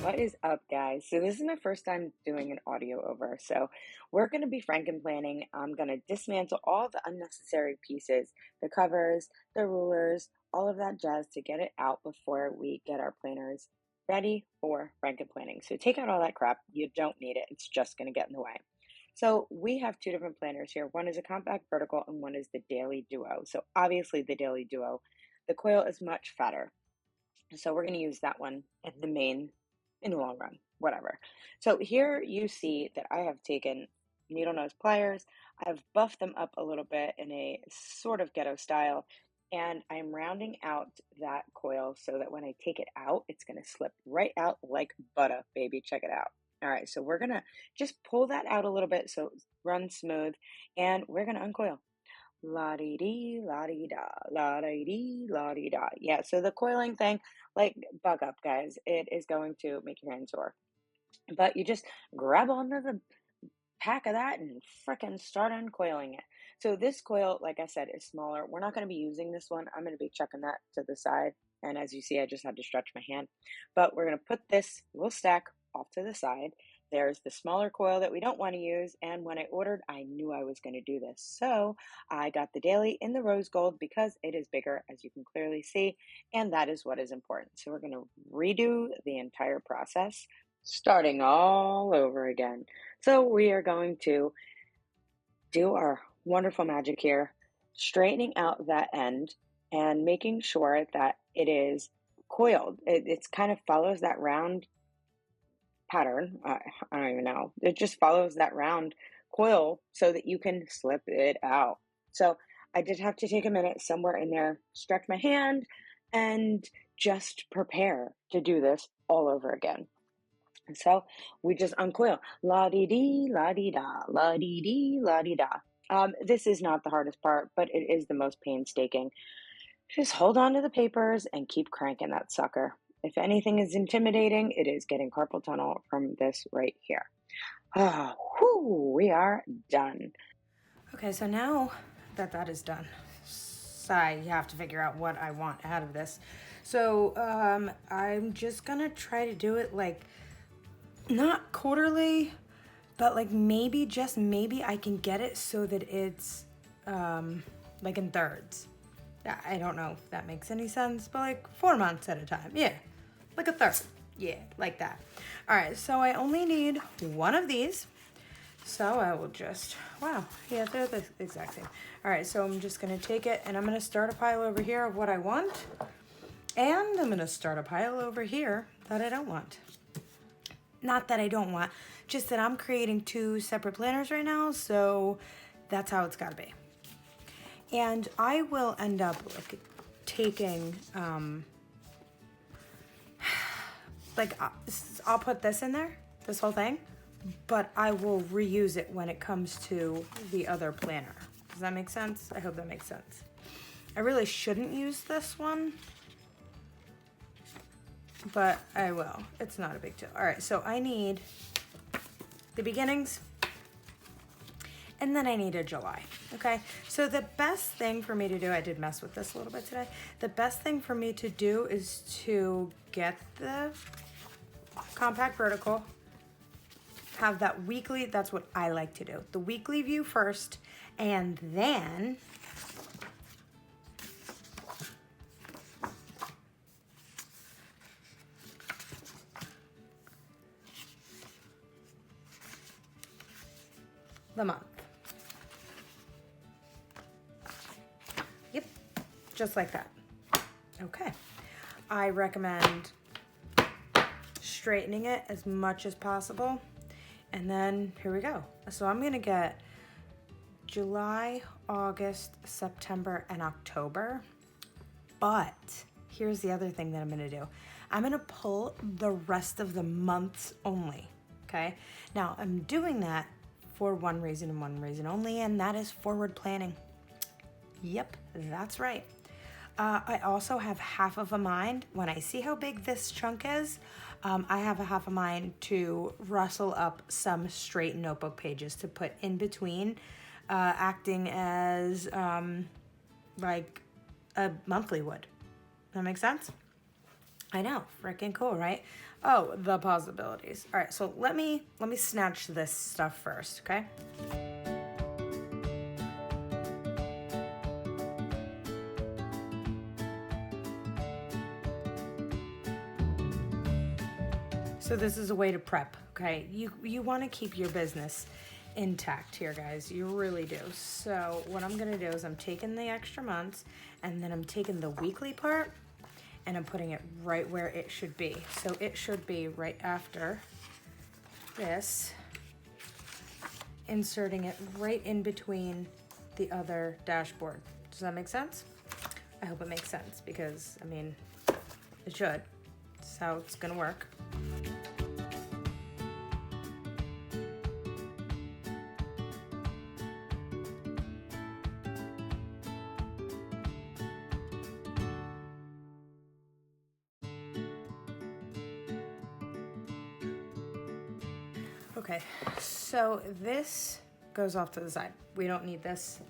What is up, guys? So this is my first time doing an audio over. So we're going to be franken-planning. I'm going to dismantle all the unnecessary pieces, the covers, the rulers, all of that jazz to get it out before we get our planners ready for franken-planning. So take out all that crap. You don't need it. It's just going to get in the way. So we have two different planners here. One is a compact vertical and one is the daily duo. So obviously the daily duo, the coil is much fatter. So we're going to use that one in the main in the long run, whatever. So here you see that I have taken needle nose pliers. I've buffed them up a little bit in a sort of ghetto style, and I'm rounding out that coil so that when I take it out, it's going to slip right out like butter, baby. Check it out. All right, so we're going to just pull that out a little bit so it runs smooth, and we're going to uncoil. La-dee-dee, la-dee-da, la-dee-dee, la-dee-da. Yeah, so the coiling thing, like, bug up, guys. It is going to make your hands sore. But you just grab onto the pack of that and frickin' start uncoiling it. So this coil, like I said, is smaller. We're not going to be using this one. I'm going to be chucking that to the side. And as you see, I just had to stretch my hand. But we're going to put this little stack off to the side. There's the smaller coil that we don't want to use. And when I ordered, I knew I was going to do this. So I got the daily in the rose gold because it is bigger, as you can clearly see. And that is what is important. So we're going to redo the entire process, starting all over again. So we are going to do our wonderful magic here, straightening out that end and making sure that it is coiled. It's kind of follows that round pattern. I don't even know. It just follows that round coil so that you can slip it out. So I did have to take a minute somewhere in there, stretch my hand, and just prepare to do this all over again. And so we just uncoil. La-dee-dee, la-dee-da, la-dee-dee, la-dee-da. This is not the hardest part, but it is the most painstaking. Just hold on to the papers and keep cranking that sucker. If anything is intimidating, it is getting carpal tunnel from this right here. Ah, whew, we are done. Okay, so now that that is done, I have to figure out what I want out of this. So I'm just gonna try to do it like not quarterly, but like maybe just maybe I can get it so that it's like in thirds. I don't know if that makes any sense, but like 4 months at a time. Yeah, like a third. Yeah, like that. All right, so I only need one of these. So I will just, wow, yeah, they're the exact same. All right, so I'm just gonna take it and I'm gonna start a pile over here of what I want. And I'm gonna start a pile over here that I don't want. Not that I don't want, just that I'm creating two separate planners right now, so that's how it's gotta be. And I will end up like taking, like I'll put this in there, this whole thing, but I will reuse it when it comes to the other planner. Does that make sense? I hope that makes sense. I really shouldn't use this one, but I will. It's not a big deal. All right, so I need the beginnings, and then I need a July, okay? So the best thing for me to do, I did mess with this a little bit today. The best thing for me to do is to get the compact vertical, have that weekly, that's what I like to do. The weekly view first, and then the month. Yep, just like that. Okay, I recommend straightening it as much as possible. And then here we go. So I'm gonna get July, August, September, and October. But here's the other thing that I'm gonna do. I'm gonna pull the rest of the months only, okay? Now I'm doing that for one reason and one reason only, and that is forward planning. Yep, that's right. I also have half of a mind, when I see how big this chunk is, I have a half a mind to rustle up some straight notebook pages to put in between, acting as like a monthly would. That make sense? I know, freaking cool, right? Oh, the possibilities. All right, so let me snatch this stuff first, okay? So this is a way to prep, okay? You want to keep your business intact here, guys. You really do. So what I'm gonna do is I'm taking the extra months and then I'm taking the weekly part and I'm putting it right where it should be. So it should be right after this, inserting it right in between the other dashboard. Does that make sense? I hope it makes sense because, I mean, it should. That's how it's gonna work. Okay, so this goes off to the side. We don't need this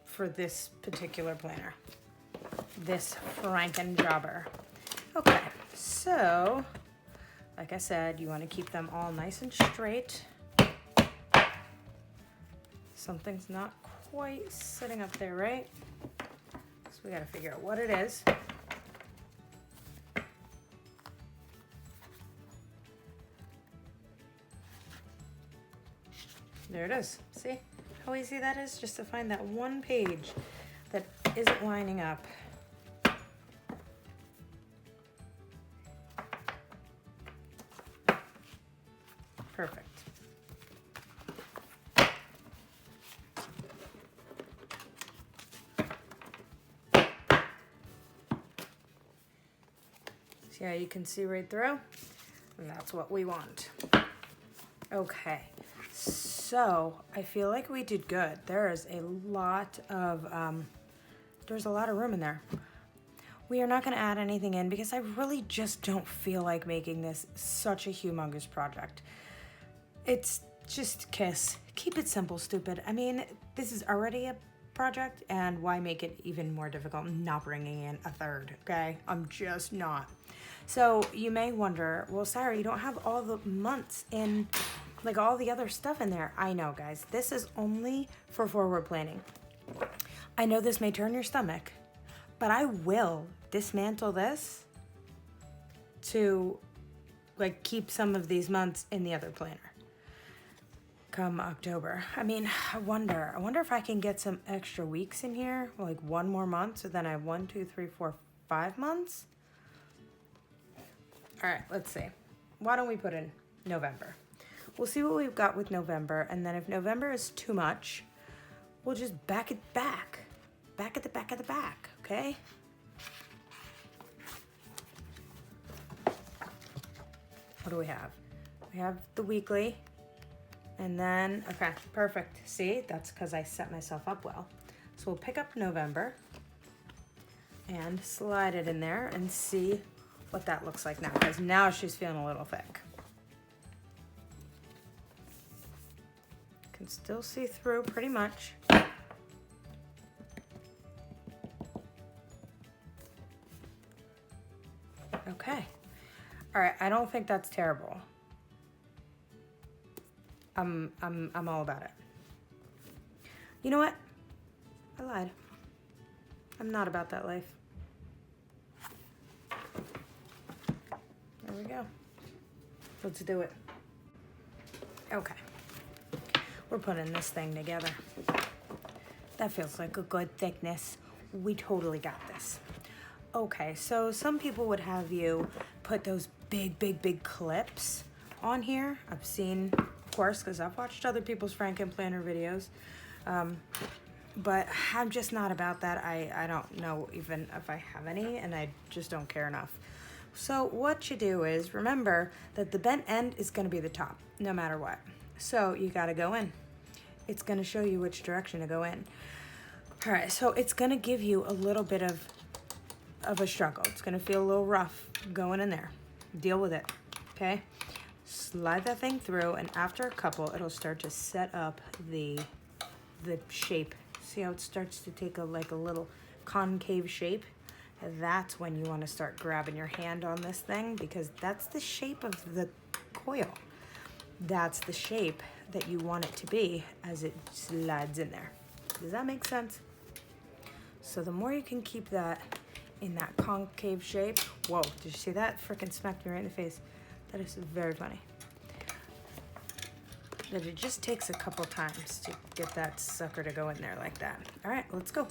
for this particular planner, this Franken jobber. Okay, so like I said, you want to keep them all nice and straight. Something's not quite sitting up there, right? So we got to figure out what it is. There it is. See how easy that is? Just to find that one page that isn't lining up. Perfect. See how you can see right through? And that's what we want. Okay. So I feel like we did good. There is a lot of there's a lot of room in there. We are not going to add anything in because I really just don't feel like making this such a humongous project. It's just kiss. Keep it simple, stupid. I mean, this is already a project, and why make it even more difficult? I'm not bringing in a third, okay? I'm just not. So you may wonder, well, Sarah, you don't have all the months in, like all the other stuff in there. I know, guys. This is only for forward planning. I know this may turn your stomach, but I will dismantle this to like keep some of these months in the other planner come October. I mean, I wonder if I can get some extra weeks in here, like one more month, so then I have 1, 2, 3, 4, 5 months. All right, let's see. Why don't we put in November? We'll see what we've got with November, and then if November is too much, we'll just back it back at the back of the back, okay? What do we have? We have the weekly, and then, okay, perfect. See, that's because I set myself up well. So we'll pick up November and slide it in there and see what that looks like now, because now she's feeling a little thick. Can still see through pretty much. Okay. All right, I don't think that's terrible. I'm all about it. You know what? I lied. I'm not about that life. There we go. Let's do it. Okay. We're putting this thing together. That feels like a good thickness. We totally got this. Okay, so some people would have you put those big clips on here. I've seen, of course, because I've watched other people's Frankenplanner videos. But I'm just not about that. I don't know even if I have any, and I just don't care enough. So what you do is remember that the bent end is going to be the top, no matter what. So you got to go in. It's going to show you which direction to go in. All right, so it's going to give you a little bit of a struggle. It's going to feel a little rough going in there. Deal with it, okay? Slide that thing through, and after a couple, it'll start to set up the shape. See how it starts to take like a little concave shape? that's when you want to start grabbing your hand on this thing, because that's the shape of the coil. That's the shape that you want it to be as it slides in there. Does that make sense? So the more you can keep that in that concave shape. Whoa, did you see that? Freaking smacked me right in the face. That is very funny. But it just takes a couple times to get that sucker to go in there like that. All right, let's go.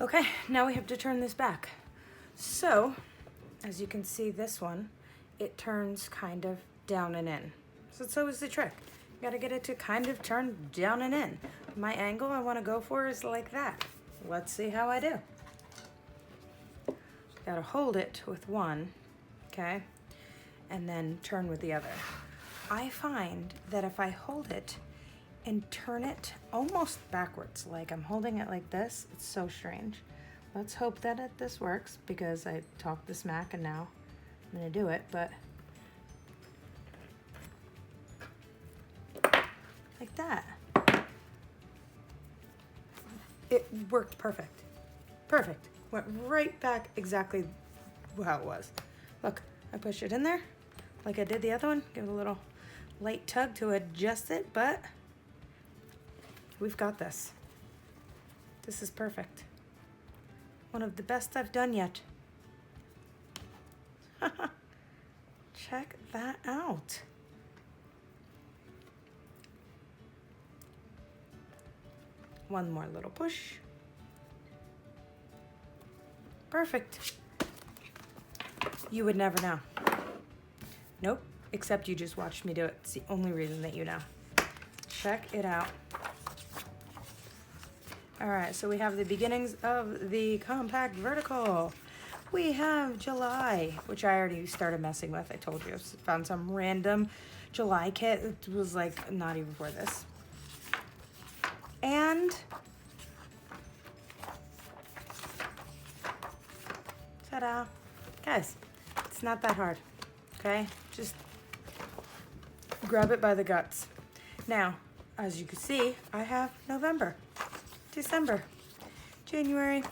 Okay, now we have to turn this back. So, as you can see, this one, it turns kind of down and in. So is the trick. You gotta get it to kind of turn down and in. My angle I wanna go for is like that. Let's see how I do. Gotta hold it with one, okay? And then turn with the other. I find that if I hold it and turn it almost backwards, like I'm holding it like this, it's so strange. Let's hope that this works, because I talked the smack and now I'm gonna do it, but like that. It worked perfect. Perfect. Went right back exactly how it was. Look, I push it in there like I did the other one. Give it a little light tug to adjust it, but we've got this. This is perfect. One of the best I've done yet. Check that out. One more little push. Perfect. You would never know. Nope, except you just watched me do it. It's the only reason that you know. Check it out. All right, so we have the beginnings of the compact vertical. We have July, which I already started messing with. I told you, I found some random July kit. It was like not even for this. And ta-da. Guys, it's not that hard, okay? Just grab it by the guts. Now, as you can see, I have November, December, January,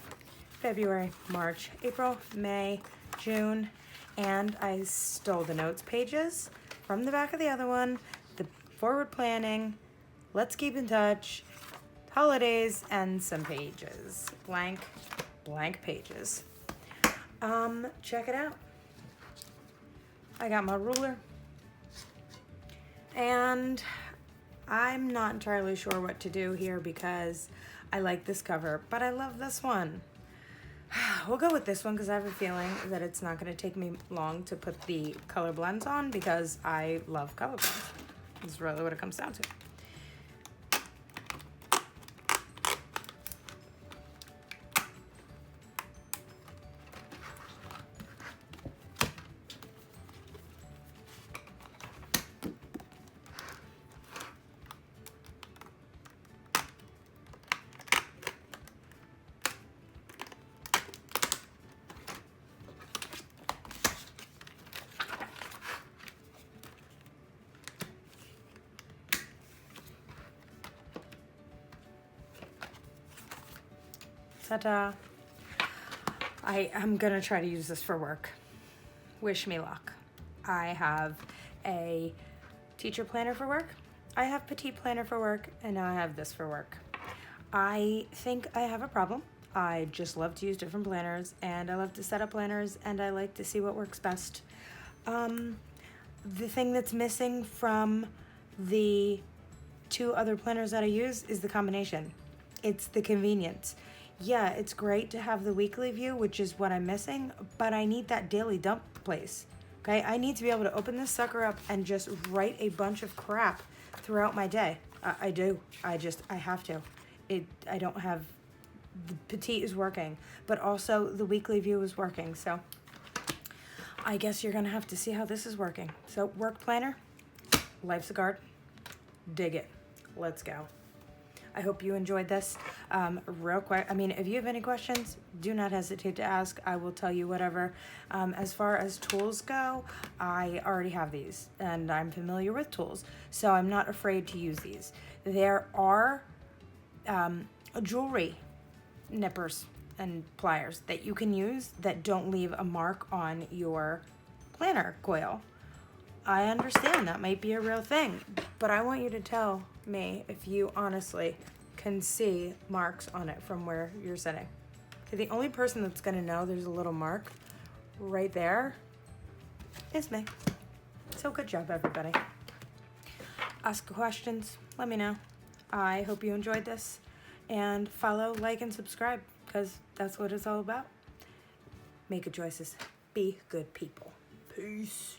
February, March, April, May, June, and I stole the notes pages from the back of the other one, the forward planning, let's keep in touch, holidays, and some pages. Blank pages. Check it out. I got my ruler, and I'm not entirely sure what to do here because I like this cover, but I love this one. We'll go with this one because I have a feeling that it's not going to take me long to put the color blends on because I love color blends. That's really what it comes down to. Ta-da. I'm gonna try to use this for work. Wish me luck. I have a teacher planner for work, I have petite planner for work, and now I have this for work. I think I have a problem. I just love to use different planners, and I love to set up planners, and I like to see what works best. The thing that's missing from the two other planners that I use is the combination. It's the convenience. Yeah, it's great to have the weekly view, which is what I'm missing, but I need that daily dump place, okay? I need to be able to open this sucker up and just write a bunch of crap throughout my day. I do. I have to. I don't have, the petite is working, but also the weekly view is working, so I guess you're gonna have to see how this is working. So work planner, life's a garden, dig it, let's go. I hope you enjoyed this. Real quick, I mean, if you have any questions, do not hesitate to ask. I will tell you whatever. As far as tools go, I already have these and I'm familiar with tools, so I'm not afraid to use these. There are jewelry nippers and pliers that you can use that don't leave a mark on your planner coil. I understand that might be a real thing, but I want you to tell me if you honestly can see marks on it from where you're sitting. Okay, the only person that's gonna know there's a little mark right there is me. So good job, everybody. Ask questions, let me know. I hope you enjoyed this, and follow, like, and subscribe, because that's what it's all about. Make good choices. Be good people. Peace.